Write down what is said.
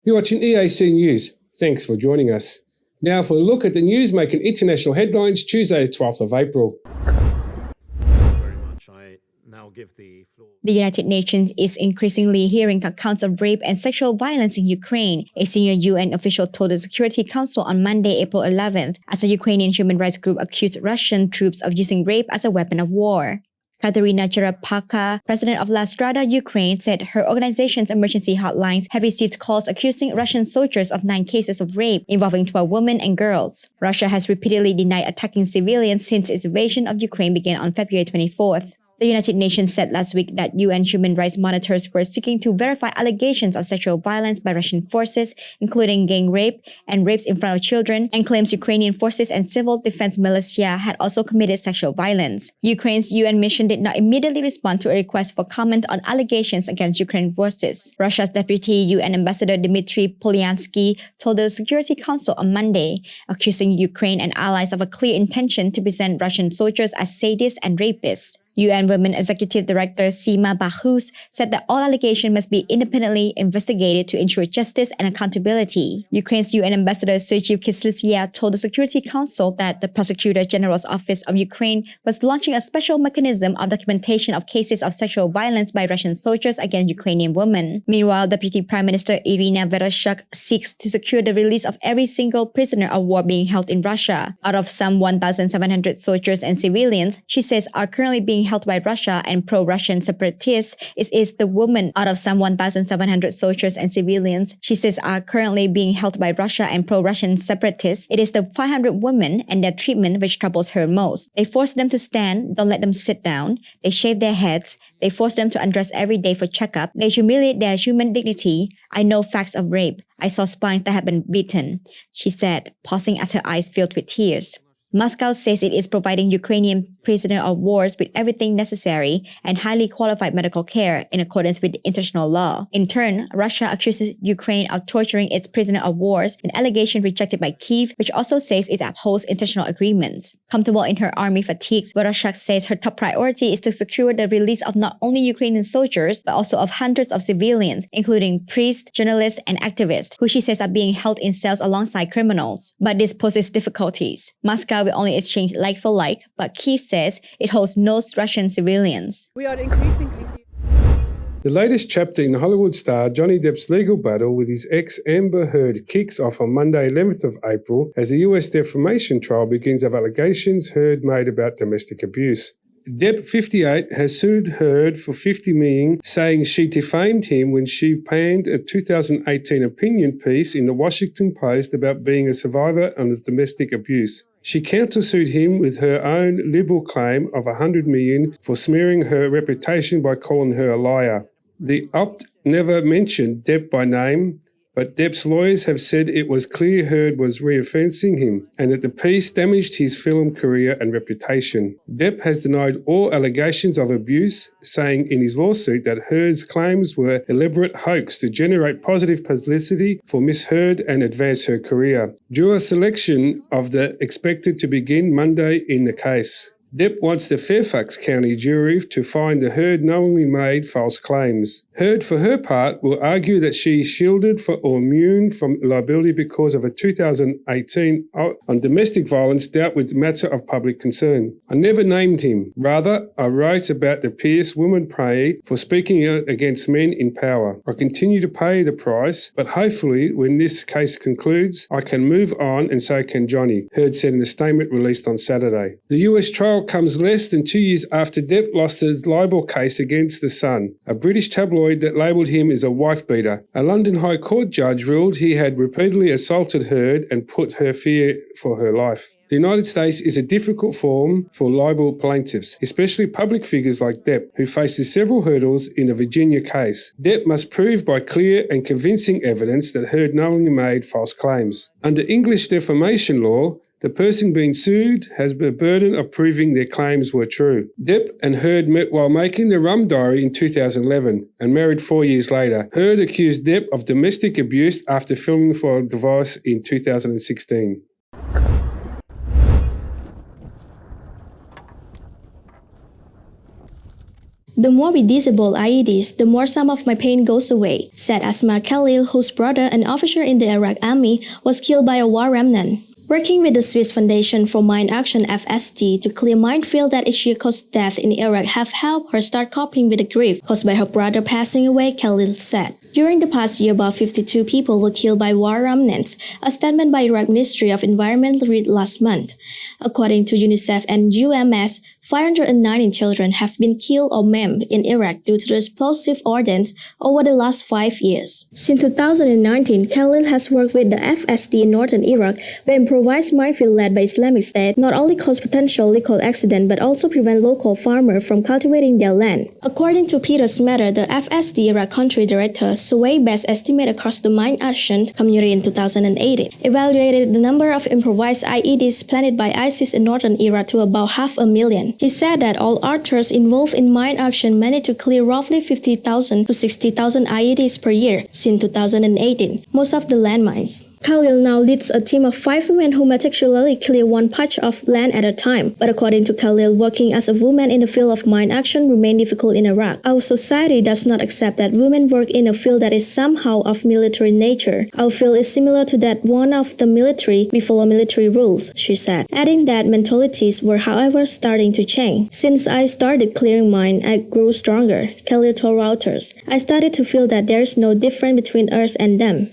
You're watching EAC News. Thanks for joining us. Now for a look at the news making international headlines Tuesday, 12th of April. The United Nations is increasingly hearing accounts of rape and sexual violence in Ukraine, a senior UN official told the Security Council on Monday, April 11th, as a Ukrainian human rights group accused Russian troops of using rape as a weapon of war. Katerina Cherepaka, president of La Strada, Ukraine, said her organization's emergency hotlines had received calls accusing Russian soldiers of 9 cases of rape involving 12 women and girls. Russia has repeatedly denied attacking civilians since its invasion of Ukraine began on February 24th. The United Nations said last week that UN human rights monitors were seeking to verify allegations of sexual violence by Russian forces, including gang rape and rapes in front of children, and claims Ukrainian forces and civil defense militia had also committed sexual violence. Ukraine's UN mission did not immediately respond to a request for comment on allegations against Ukrainian forces. Russia's deputy UN ambassador Dmitry Polyansky told the Security Council on Monday, accusing Ukraine and allies of a clear intention to present Russian soldiers as sadists and rapists. UN Women Executive Director Sima Bahous said that all allegations must be independently investigated to ensure justice and accountability. Ukraine's UN Ambassador Sergei Kislitsia told the Security Council that the Prosecutor General's Office of Ukraine was launching a special mechanism of documentation of cases of sexual violence by Russian soldiers against Ukrainian women. Meanwhile, Deputy Prime Minister Irina Vereshchuk seeks to secure the release of every single prisoner of war being held in Russia. Out of some 1,700 soldiers and civilians, she says are currently being held by Russia and pro-Russian separatists, is the women out of some 1,700 soldiers and civilians she says are currently being held by Russia and pro-Russian separatists. It is the 500 women and their treatment which troubles her most. They force them to stand, don't let them sit down. They shave their heads. They force them to undress every day for checkup. They humiliate their human dignity. I know facts of rape. I saw spines that have been beaten, she said, pausing as her eyes filled with tears. Moscow says it is providing Ukrainian prisoners of war with everything necessary and highly qualified medical care in accordance with international law. In turn, Russia accuses Ukraine of torturing its prisoners of war, an allegation rejected by Kyiv, which also says it upholds international agreements. Comfortable in her army fatigues, Vereshchuk says her top priority is to secure the release of not only Ukrainian soldiers, but also of hundreds of civilians, including priests, journalists, and activists, who she says are being held in cells alongside criminals. But this poses difficulties. Moscow will only exchange like for like, but Kyiv says it holds no Russian civilians. We are increasingly... The latest chapter in Hollywood star Johnny Depp's legal battle with his ex Amber Heard kicks off on Monday 11th of April as the US defamation trial begins of allegations Heard made about domestic abuse. Depp, 58, has sued Heard for $50 million, saying she defamed him when she panned a 2018 opinion piece in the Washington Post about being a survivor of domestic abuse. She countersued him with her own liberal claim of $100 million for smearing her reputation by calling her a liar. The opt never mentioned Depp by name, but Depp's lawyers have said it was clear Heard was reoffending him and that the piece damaged his film career and reputation. Depp has denied all allegations of abuse, saying in his lawsuit that Heard's claims were elaborate hoax to generate positive publicity for Miss Heard and advance her career. Juror selection of the expected to begin Monday in the case. Depp wants the Fairfax County jury to find that Heard knowingly made false claims. Heard, for her part, will argue that she is shielded or immune from liability because of a 2018 on domestic violence dealt with matter of public concern. I never named him. Rather, I wrote about the Pierce woman pay for speaking out against men in power. I continue to pay the price, but hopefully when this case concludes, I can move on and so can Johnny, Heard said in a statement released on Saturday. The US trial comes less than 2 years after Depp lost his libel case against The Sun, a British tabloid that labelled him as a wife-beater. A London High Court judge ruled he had repeatedly assaulted Heard and put her fear for her life. The United States is a difficult forum for libel plaintiffs, especially public figures like Depp, who faces several hurdles in the Virginia case. Depp must prove by clear and convincing evidence that Heard knowingly made false claims. Under English defamation law, the person being sued has the burden of proving their claims were true. Depp and Heard met while making the Rum Diary in 2011 and married 4 years later. Heard accused Depp of domestic abuse after filming for a divorce in 2016. The more we disable IEDs, the more some of my pain goes away, said Asma Khalil, whose brother, an officer in the Iraq Army, was killed by a war remnant. Working with the Swiss Foundation for Mine Action (FSD) to clear minefield that each year caused death in Iraq have helped her start coping with the grief caused by her brother passing away, Khalil said. During the past year, about 52 people were killed by war remnants, a statement by Iraq Ministry of Environment read last month. According to UNICEF and UMS, 519 children have been killed or maimed in Iraq due to the explosive ordnance over the last 5 years. Since 2019, Khalil has worked with the FSD in northern Iraq, where improvised minefield led by Islamic State not only cause potential lethal accident but also prevent local farmers from cultivating their land. According to Peter Smetter, the FSD Iraq country director, survey best estimate across the mine action community in 2018, evaluated the number of improvised IEDs planted by ISIS in northern Iraq to about 500,000. He said that all actors involved in mine action managed to clear roughly 50,000 to 60,000 IEDs per year since 2018, most of the landmines. Khalil now leads a team of 5 women who meticulously clear one patch of land at a time. But according to Khalil, working as a woman in the field of mine action remains difficult in Iraq. Our society does not accept that women work in a field that is somehow of military nature. Our field is similar to that one of the military. We follow military rules, she said, adding that mentalities were however starting to change. Since I started clearing mine, I grew stronger, Khalil told Reuters. I started to feel that there is no difference between us and them.